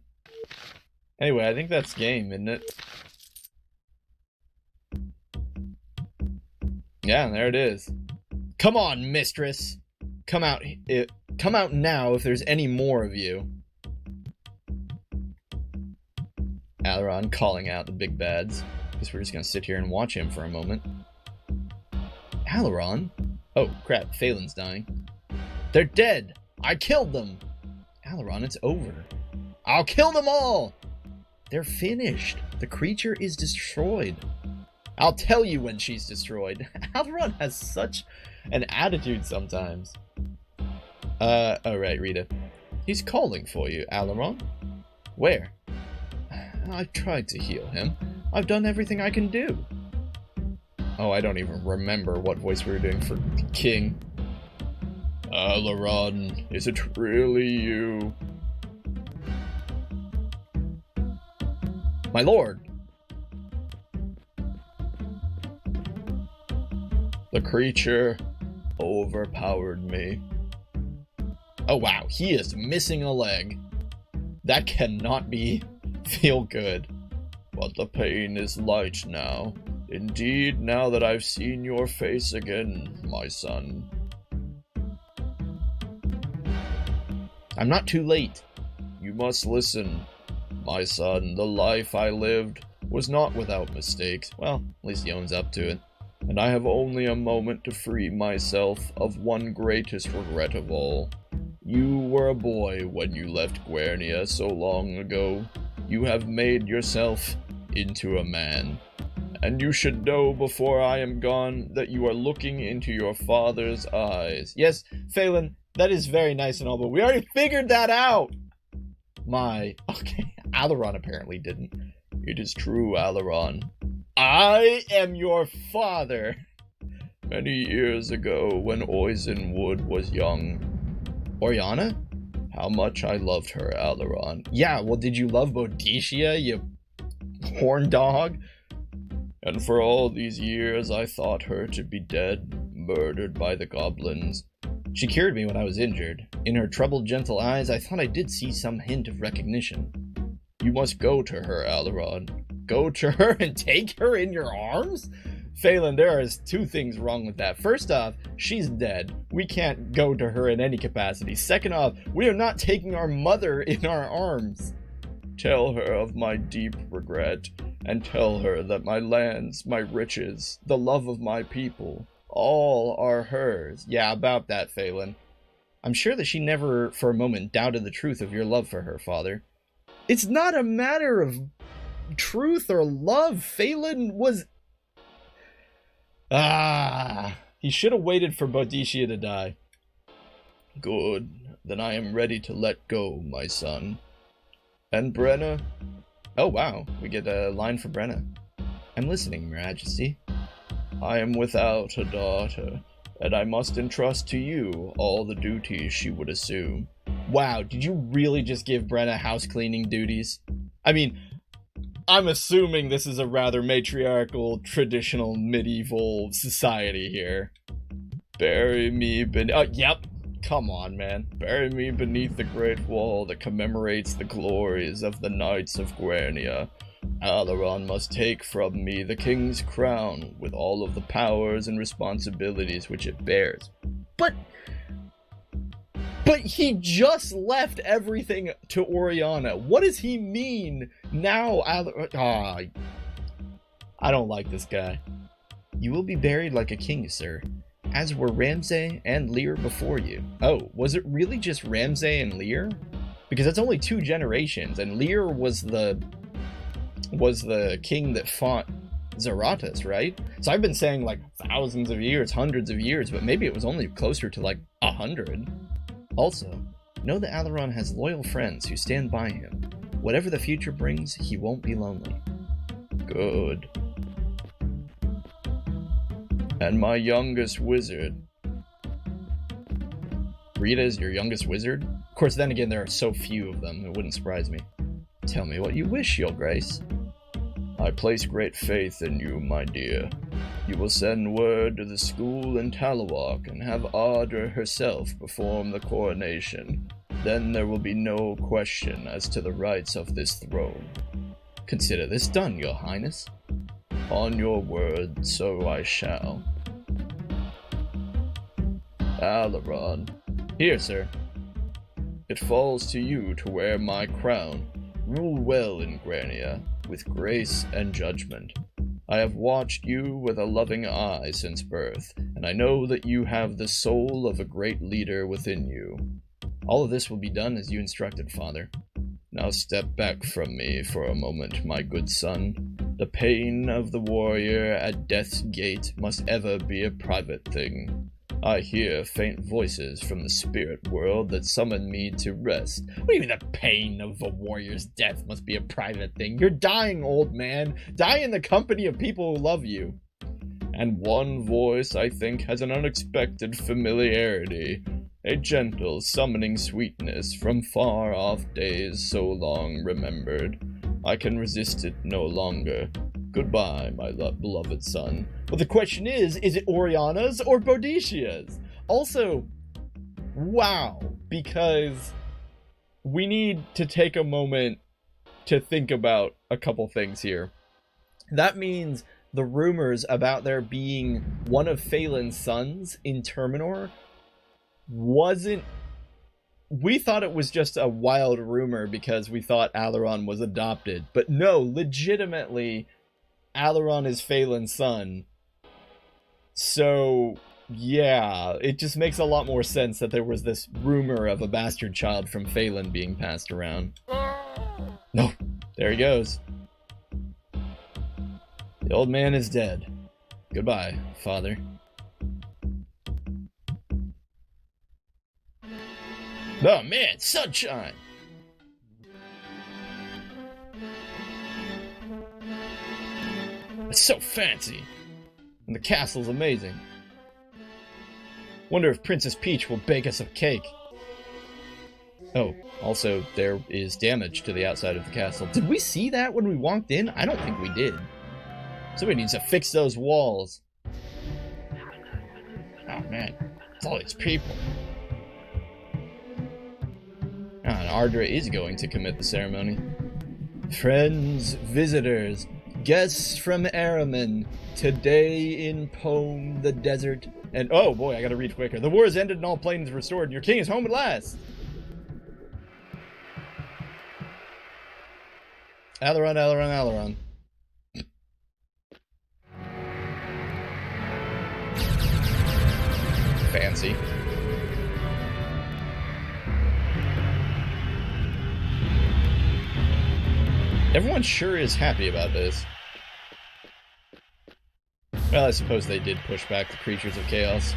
Anyway, I think that's game, isn't it? Yeah, there it is. Come on, mistress. Come out now if there's any more of you. Alaron calling out the big bads. Guess we're just gonna sit here and watch him for a moment. Alaron? Oh, crap. Phelan's dying. They're dead! I killed them! Alaron, it's over. I'll kill them all! They're finished. The creature is destroyed. I'll tell you when she's destroyed. Alaron has such an attitude sometimes. Alright, Rita. He's calling for you, Alaron. Where? I've tried to heal him. I've done everything I can do. Oh, I don't even remember what voice we were doing for King. Alaron, is it really you? My lord! The creature overpowered me. Oh wow, he is missing a leg. That cannot feel good. But the pain is light now. Indeed, now that I've seen your face again, my son. I'm not too late. You must listen. My son, the life I lived was not without mistakes. Well, at least he owns up to it. And I have only a moment to free myself of one greatest regret of all. You were a boy when you left Guernia so long ago. You have made yourself into a man. And you should know before I am gone that you are looking into your father's eyes. Yes, Phelan, that is very nice and all, but we already figured that out! Okay, Alaron apparently didn't. It is true, Alaron. I am your father! Many years ago, when Oisin Wood was young. Oriana? How much I loved her, Alaron. Yeah, well, did you love Boadicea, you horn dog? And for all these years, I thought her to be dead, murdered by the goblins. She cured me when I was injured. In her troubled, gentle eyes, I thought I did see some hint of recognition. You must go to her, Alaron. Go to her and take her in your arms? Phelan, there is two things wrong with that. First off, she's dead. We can't go to her in any capacity. Second off, we are not taking our mother in our arms. Tell her of my deep regret, and tell her that my lands, my riches, the love of my people, all are hers. Yeah, about that, Phelan. I'm sure that she never for a moment doubted the truth of your love for her, Father. It's not a matter of truth or love. Phelan was... he should have waited for Boadicea to die. Good. Then I am ready to let go, my son. And Brenna? Oh, wow. We get a line for Brenna. I'm listening, Your Majesty. I am without a daughter, and I must entrust to you all the duties she would assume. Wow, did you really just give Brenna house cleaning duties? I mean, I'm assuming this is a rather matriarchal, traditional, medieval society here. Bury me beneath... yep. Come on, man. Bury me beneath the great wall that commemorates the glories of the Knights of Guernia. Alaron must take from me the king's crown with all of the powers and responsibilities which it bears. But he just left everything to Oriana. What does he mean now? I don't like this guy. You will be buried like a king, sir, as were Ramsay and Lear before you. Oh, was it really just Ramsay and Lear? Because that's only 2 generations, and Lear was the king that fought Zarathus, right? So I've been saying like thousands of years, hundreds of years, but maybe it was only closer to like 100. Also, know that Alaron has loyal friends who stand by him. Whatever the future brings, he won't be lonely. Good. And my youngest wizard. Rita is your youngest wizard? Of course, then again, there are so few of them, it wouldn't surprise me. Tell me what you wish, Your Grace. I place great faith in you, my dear. You will send word to the school in Talawalk and have Audra herself perform the coronation. Then there will be no question as to the rights of this throne. Consider this done, Your Highness. On your word, so I shall. Alaron. Here, sir. It falls to you to wear my crown. Rule well in Guernia, with grace and judgment. I have watched you with a loving eye since birth, and I know that you have the soul of a great leader within you. All of this will be done as you instructed, Father. Now step back from me for a moment, my good son. The pain of the warrior at death's gate must ever be a private thing. I hear faint voices from the spirit world that summon me to rest. What do you mean the pain of a warrior's death must be a private thing? You're dying, old man. Die in the company of people who love you. And one voice, I think, has an unexpected familiarity. a gentle summoning sweetness from far-off days so long remembered. I can resist it no longer. Goodbye, my beloved son. But the question is it Oriana's or Bodicia's? Also, wow, because we need to take a moment to think about a couple things here. That means the rumors about there being one of Phelan's sons in Terminor wasn't... We thought it was just a wild rumor because we thought Alaron was adopted. But no, legitimately, Alaron is Phelan's son. So, yeah, it just makes a lot more sense that there was this rumor of a bastard child from Phelan being passed around. No, there he goes. The old man is dead. Goodbye, father. Oh man, sunshine! It's so fancy. And the castle's amazing. Wonder if Princess Peach will bake us a cake. Oh, also, there is damage to the outside of the castle. Did we see that when we walked in? I don't think we did. Somebody needs to fix those walls. Oh man, it's all these people. Ah, and Ardra is going to commit the ceremony. Friends, visitors, guests from Araman, today in Pome, the desert, and oh boy, I gotta read quicker. The war has ended and all planes restored, and your king is home at last. Alaron, Alaron, Alaron. Fancy. Everyone sure is happy about this. Well, I suppose they did push back the creatures of chaos.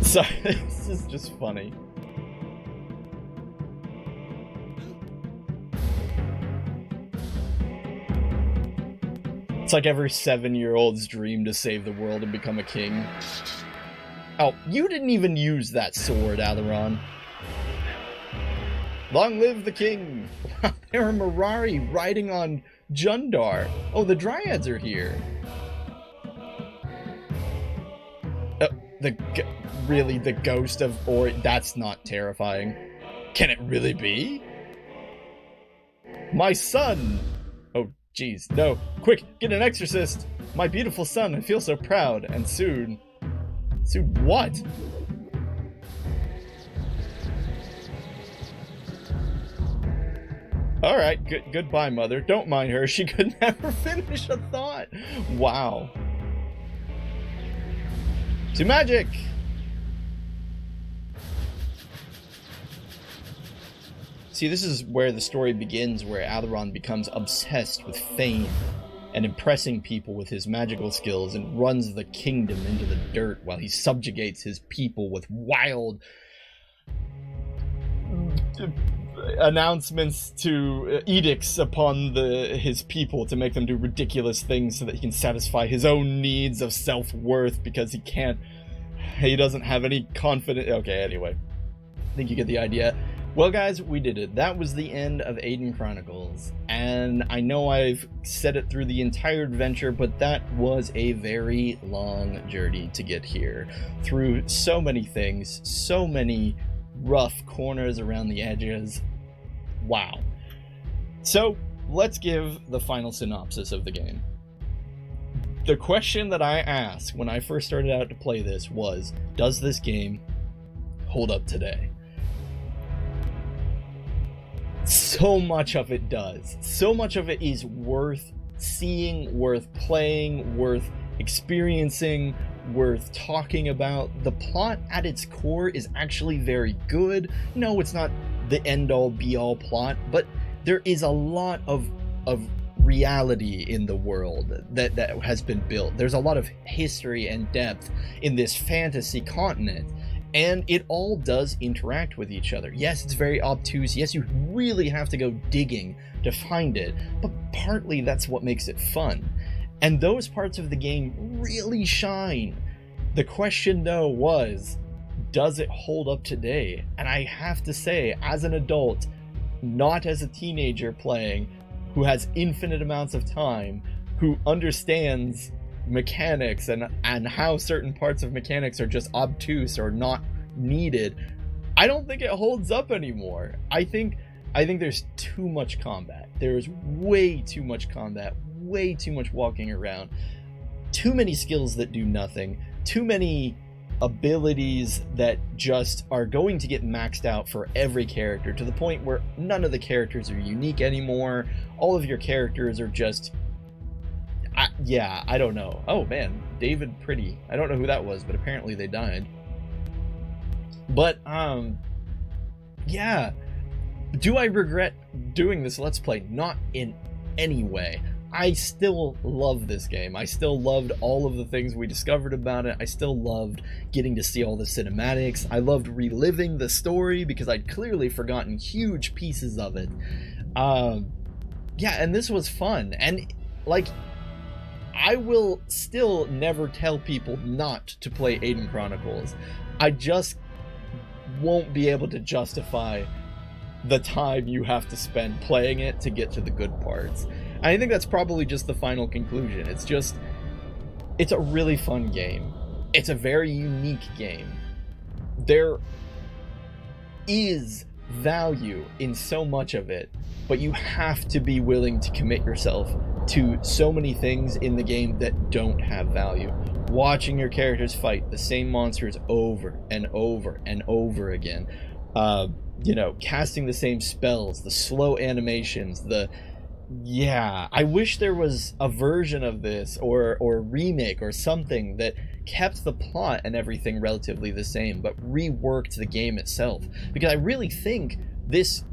Sorry, this is just funny. It's like every 7-year-old's dream to save the world and become a king. Oh, you didn't even use that sword, Alaron. Long live the king! There are Mirari riding on Jundar. Oh, the Dryads are here. Really, the ghost of that's not terrifying. Can it really be? My son! Oh, jeez, no. Quick, get an exorcist! My beautiful son, I feel so proud, and soon... Soon what? Alright, goodbye, mother. Don't mind her, she could never finish a thought. Wow. To magic! See, this is where the story begins, where Alaron becomes obsessed with fame and impressing people with his magical skills and runs the kingdom into the dirt while he subjugates his people with wild announcements to edicts upon his people to make them do ridiculous things so that he can satisfy his own needs of self-worth because he doesn't have any confidence. Okay, anyway. I think you get the idea. Well, guys, we did it. That was the end of Aidyn Chronicles, and I know I've said it through the entire adventure, but that was a very long journey to get here. Through so many things, so many rough corners around the edges. Wow. So, let's give the final synopsis of the game. The question that I asked when I first started out to play this was, does this game hold up today? So much of it does. So much of it is worth seeing, worth playing, worth experiencing, worth talking about. The plot at its core is actually very good. No, it's not the end-all be-all plot, but there is a lot of reality in the world that has been built. There's a lot of history and depth in this fantasy continent. And it all does interact with each other. Yes, it's very obtuse. Yes, you really have to go digging to find it. But partly that's what makes it fun. And those parts of the game really shine. The question, though, was, does it hold up today? And I have to say, as an adult, not as a teenager playing, who has infinite amounts of time, who understands mechanics and how certain parts of mechanics are just obtuse or not needed, I don't think it holds up anymore. I think there's too much combat. There's way too much combat, way too much walking around, too many skills that do nothing, too many abilities that just are going to get maxed out for every character, to the point where none of the characters are unique anymore. All of your characters are just... I don't know. Oh man, David Pretty. I don't know who that was, but apparently they died. But, yeah. Do I regret doing this Let's Play? Not in any way. I still love this game. I still loved all of the things we discovered about it. I still loved getting to see all the cinematics. I loved reliving the story because I'd clearly forgotten huge pieces of it. Yeah, and this was fun. And, like, I will still never tell people not to play Aidyn Chronicles. I just won't be able to justify the time you have to spend playing it to get to the good parts. And I think that's probably just the final conclusion. It's a really fun game. It's a very unique game. There is value in so much of it, but you have to be willing to commit yourself to so many things in the game that don't have value. Watching your characters fight the same monsters over and over and over again. Casting the same spells, the slow animations, I wish there was a version of this or remake or something that kept the plot and everything relatively the same, but reworked the game itself. Because I really think this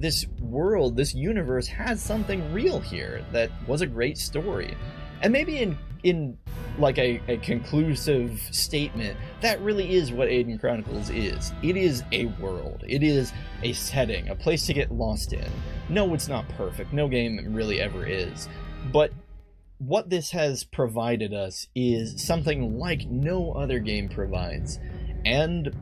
world, this universe has something real here that was a great story. And maybe in like a conclusive statement, that really is what Aidyn Chronicles is. It is a world. It is a setting, a place to get lost in. No, it's not perfect. No game really ever is. But what this has provided us is something like no other game provides. And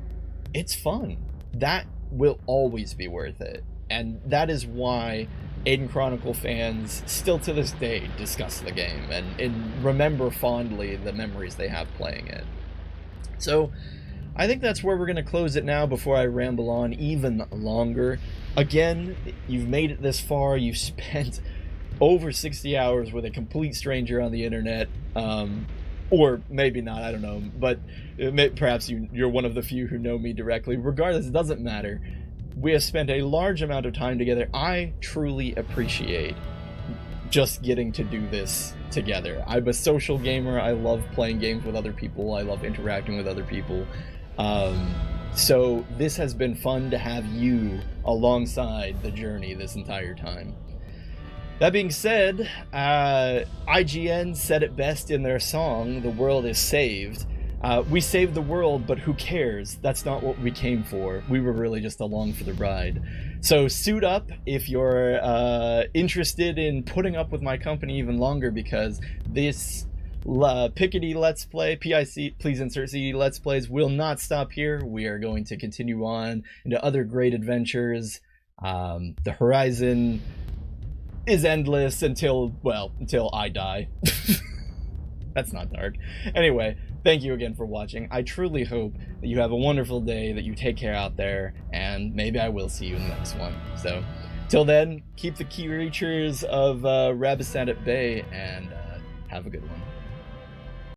it's fun. That will always be worth it. And that is why Aidyn Chronicle fans still to this day discuss the game and remember fondly the memories they have playing it. So I think that's where we're going to close it now before I ramble on even longer. Again, you've made it this far. You've spent over 60 hours with a complete stranger on the internet. Or maybe not, I don't know. But perhaps you're one of the few who know me directly. Regardless, it doesn't matter. We have spent a large amount of time together. I truly appreciate just getting to do this together. I'm a social gamer. I love playing games with other people. I love interacting with other people. So this has been fun to have you alongside the journey this entire time. That being said, IGN said it best in their song, "The world is saved." We saved the world, but who cares? That's not what we came for. We were really just along for the ride. So suit up if you're interested in putting up with my company even longer, because this PICD Let's Play, PIC, please insert CD Let's Plays, will not stop here. We are going to continue on into other great adventures. The horizon is endless until I die. That's not dark. Anyway, thank you again for watching. I truly hope that you have a wonderful day, that you take care out there, and maybe I will see you in the next one. So, till then, keep the creatures of Rabistan at bay, and have a good one.